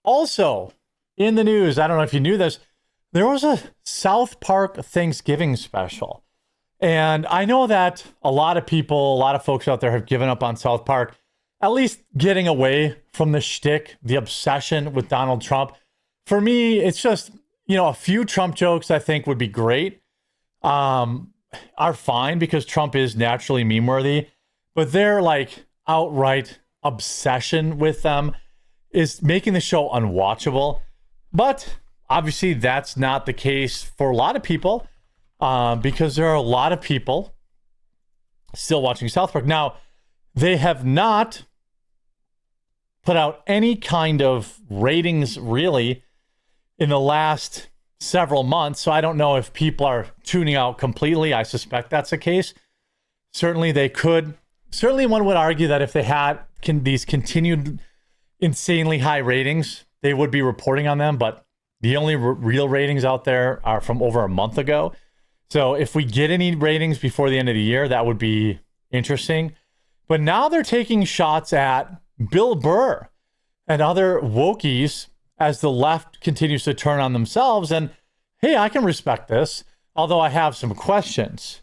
Also, in the news, I don't know if you knew this, there was a South Park Thanksgiving special. And I know that a lot of people, a lot of folks out there have given up on South Park, at least getting away from the shtick, the obsession with Donald Trump. For me, it's just, a few Trump jokes I think would be great, are fine because Trump is naturally meme-worthy. But their like outright obsession with them is making the show unwatchable. But obviously that's not the case for a lot of people, because there are a lot of people still watching South Park. Now, they have not put out any kind of ratings really in the last several months. So I don't know if people are tuning out completely. I suspect that's the case. Certainly they could. Certainly one would argue that if they had these continued insanely high ratings, they would be reporting on them. But the only real ratings out there are from over a month ago. So if we get any ratings before the end of the year, that would be interesting. But now they're taking shots at Bill Burr and other wokies as the left continues to turn on themselves. And hey, I can respect this, although I have some questions.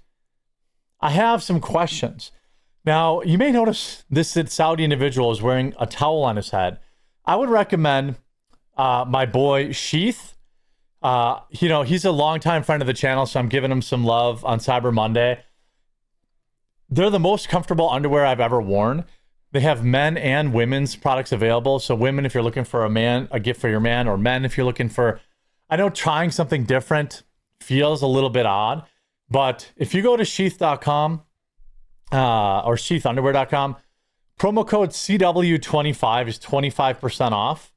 Now, you may notice this Saudi individual is wearing a towel on his head. I would recommend my boy Sheath. He's a longtime friend of the channel, so I'm giving him some love on Cyber Monday. They're the most comfortable underwear I've ever worn. They have men and women's products available. So women, if you're looking for a gift for your man, or men, if you're looking for, I know trying something different feels a little bit odd, but if you go to sheath.com or sheathunderwear.com, promo code CW25 is 25% off.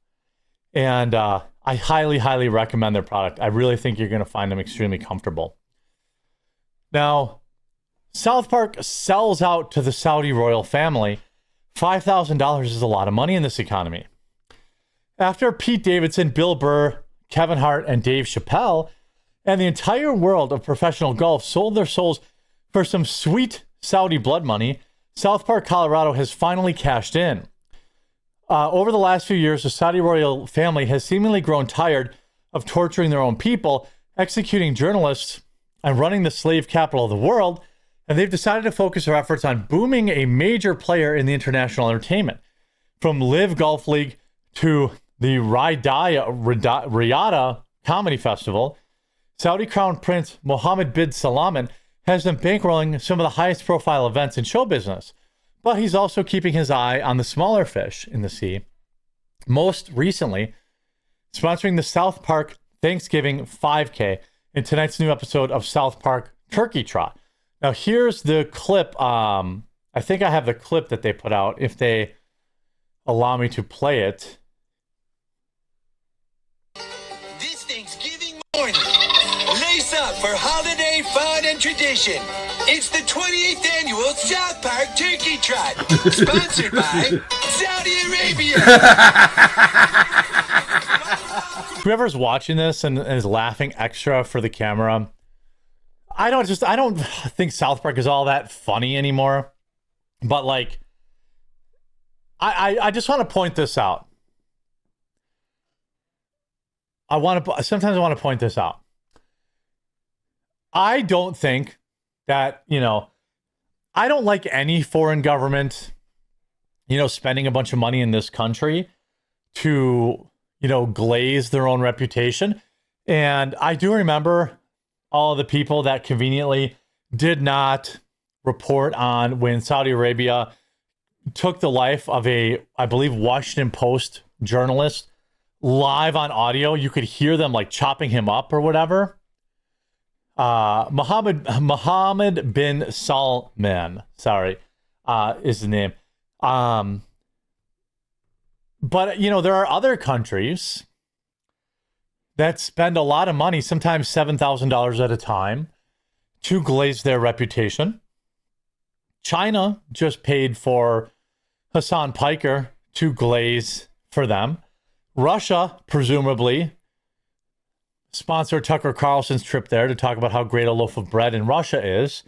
And I highly, highly recommend their product. I really think you're going to find them extremely comfortable. Now, South Park sells out to the Saudi royal family. $5,000 is a lot of money in this economy. After Pete Davidson, Bill Burr, Kevin Hart, and Dave Chappelle, and the entire world of professional golf sold their souls for some sweet Saudi blood money, South Park, Colorado has finally cashed in. Over the last few years, the Saudi royal family has seemingly grown tired of torturing their own people, executing journalists, and running the slave capital of the world, and they've decided to focus their efforts on booming a major player in the international entertainment. From Live Golf League to the Riyadh Comedy Festival, Saudi Crown Prince Mohammed bin Salman has been bankrolling some of the highest profile events in show business. But he's also keeping his eye on the smaller fish in the sea. Most recently, sponsoring the South Park Thanksgiving 5K in tonight's new episode of South Park Turkey Trot. Now, here's the clip. I think I have the clip that they put out, if they allow me to play it. This Thanksgiving morning, lace up for holiday fun and tradition. It's the 28th annual South Park Turkey Trot, sponsored by Saudi Arabia. Whoever's watching this and is laughing extra for the camera, I don't think South Park is all that funny anymore. But like, I just want to point this out. Sometimes I want to point this out. I don't think that, I don't like any foreign government, spending a bunch of money in this country to, glaze their own reputation. And I do remember all of the people that conveniently did not report on when Saudi Arabia took the life of I believe, Washington Post journalist live on audio. You could hear them like chopping him up or whatever. Mohammed bin Salman, is the name. But, there are other countries that spend a lot of money, sometimes $7,000 at a time, to glaze their reputation. China just paid for Hassan Piker to glaze for them. Russia, presumably, sponsored Tucker Carlson's trip there to talk about how great a loaf of bread in Russia is.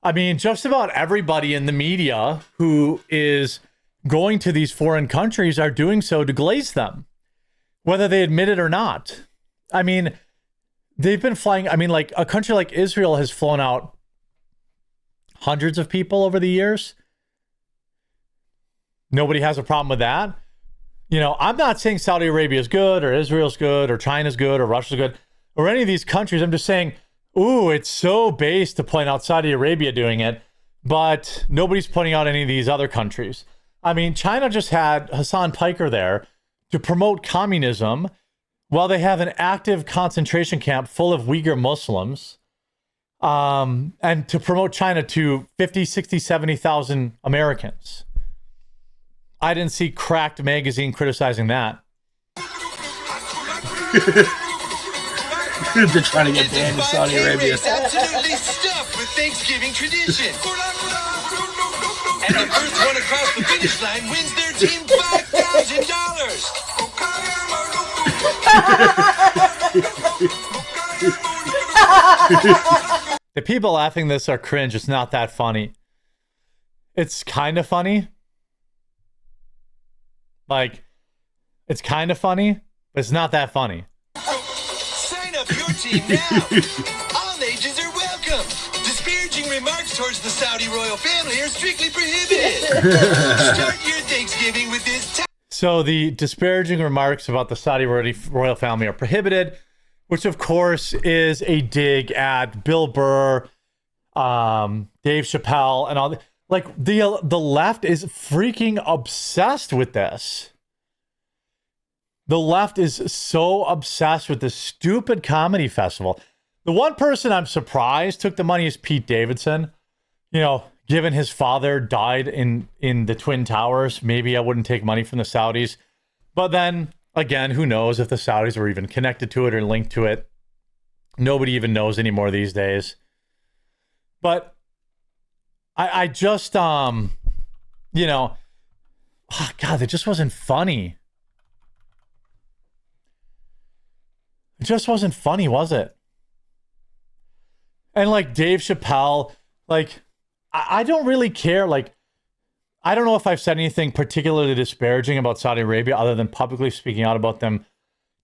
I mean, just about everybody in the media who is going to these foreign countries are doing so to glaze them. whether they admit it or not. I mean, they've been flying. I mean, like a country like Israel has flown out hundreds of people over the years. Nobody has a problem with that. You know, I'm not saying Saudi Arabia is good or Israel's good or China's good or Russia's good or any of these countries. I'm just saying, ooh, it's so base to point out Saudi Arabia doing it, but nobody's pointing out any of these other countries. I mean, China just had Hassan Piker there to promote communism while they have an active concentration camp full of Uyghur Muslims, and to promote China to 50, 60, 70,000 Americans. I didn't see Cracked Magazine criticizing that. They're trying to get banned in Saudi Arabia. It's absolutely stuffed with Thanksgiving tradition. And the first one across the finish line wins their team $5,000. The people laughing this are cringe. It's not that funny. It's kind of funny. Like, it's kind of funny, but it's not that funny. Sign up your team now. All ages are welcome. Disparaging remarks towards the Saudi royal family are strictly prohibited. Start your Thanksgiving with this. So the disparaging remarks about the Saudi royal family are prohibited, which of course is a dig at Bill Burr, Dave Chappelle, and all the, like the left is freaking obsessed with this. The left is so obsessed with this stupid comedy festival. The one person I'm surprised took the money is Pete Davidson. You know, given his father died in the Twin Towers, maybe I wouldn't take money from the Saudis. But then, again, who knows if the Saudis were even connected to it or linked to it. Nobody even knows anymore these days. But I just, you know, oh God, it just wasn't funny. It just wasn't funny, was it? And like Dave Chappelle, like, I don't really care. Like, I don't know if I've said anything particularly disparaging about Saudi Arabia other than publicly speaking out about them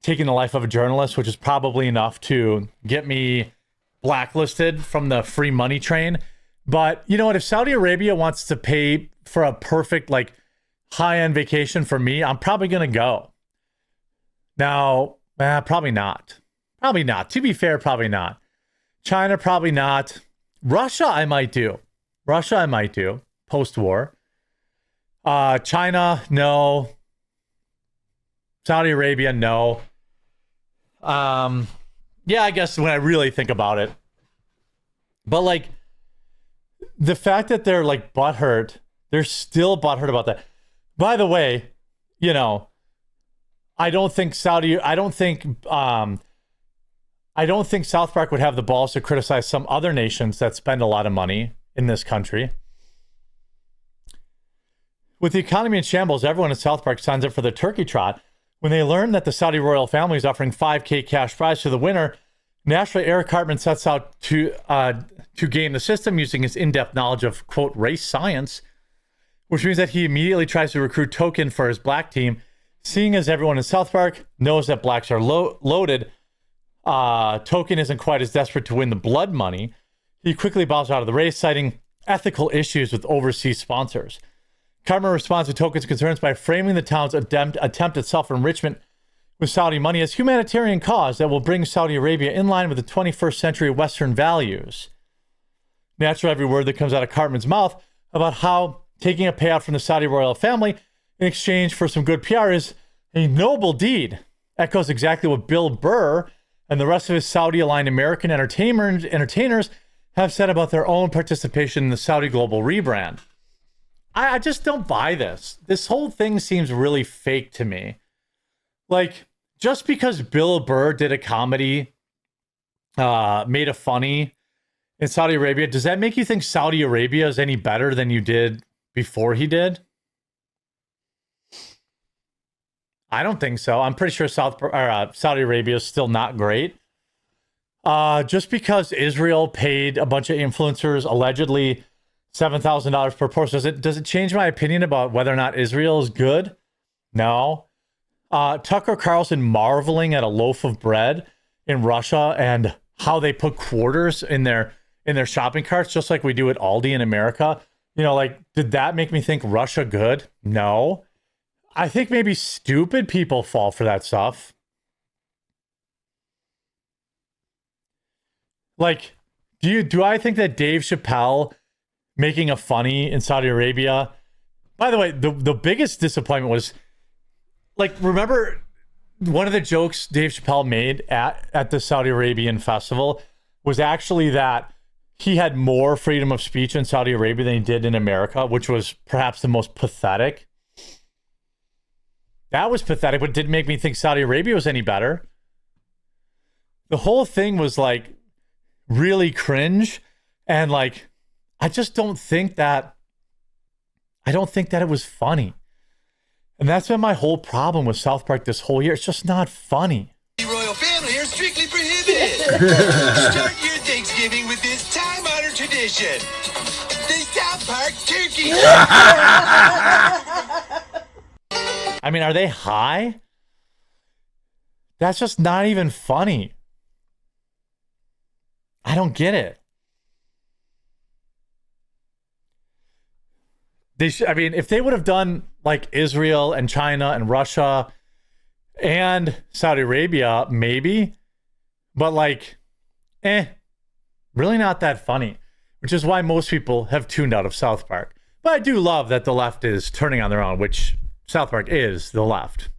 taking the life of a journalist, which is probably enough to get me blacklisted from the free money train. But you know what? If Saudi Arabia wants to pay for a perfect, like, high-end vacation for me, I'm probably going to go. Now, probably not. Probably not. To be fair, probably not. China, probably not. Russia, I might do. Russia, I might do. Post-war. China, no. Saudi Arabia, no. Yeah, I guess when I really think about it. But, like, the fact that they're, like, butthurt, they're still butthurt about that. By the way, you know, I don't think South Park would have the balls to criticize some other nations that spend a lot of money in this country. With the economy in shambles, everyone in South Park signs up for the turkey trot. When they learn that the Saudi royal family is offering $5,000 cash prize to the winner, naturally Eric Cartman sets out to game the system using his in-depth knowledge of, quote, race science, which means that he immediately tries to recruit Token for his black team. Seeing as everyone in South Park knows that blacks are loaded, Token isn't quite as desperate to win the blood money. He quickly bows out of the race, citing ethical issues with overseas sponsors. Cartman responds to Token's concerns by framing the town's attempt at self-enrichment with Saudi money as humanitarian cause that will bring Saudi Arabia in line with the 21st century Western values. Naturally, every word that comes out of Cartman's mouth about how taking a payout from the Saudi royal family in exchange for some good PR is a noble deed echoes exactly what Bill Burr and the rest of his Saudi-aligned American entertainers have said about their own participation in the Saudi global rebrand. I just don't buy this. This whole thing seems really fake to me. Like, just because Bill Burr did a comedy, made a funny in Saudi Arabia, does that make you think Saudi Arabia is any better than you did before he did? I don't think so. I'm pretty sure Saudi Arabia is still not great. Just because Israel paid a bunch of influencers allegedly $7,000 per post, does it change my opinion about whether or not Israel is good? No. Tucker Carlson marveling at a loaf of bread in Russia and how they put quarters in their shopping carts, just like we do at Aldi in America. You know, like, did that make me think Russia good? No. I think maybe stupid people fall for that stuff. Like, do I think that Dave Chappelle making a funny in Saudi Arabia? By the way, the biggest disappointment was, like, remember one of the jokes Dave Chappelle made at the Saudi Arabian festival was actually that he had more freedom of speech in Saudi Arabia than he did in America, which was perhaps the most pathetic. That was pathetic, but it didn't make me think Saudi Arabia was any better. The whole thing was like really cringe. And like, I don't think that it was funny. And that's been my whole problem with South Park this whole year. It's just not funny. The royal family are strictly prohibited. Start your Thanksgiving with this time-honored tradition. The South Park turkey. I mean, are they high? That's just not even funny. I don't get it. I mean, if they would have done like Israel and China and Russia and Saudi Arabia, maybe. But like, really not that funny. Which is why most people have tuned out of South Park. But I do love that the left is turning on their own, which South Park is the left.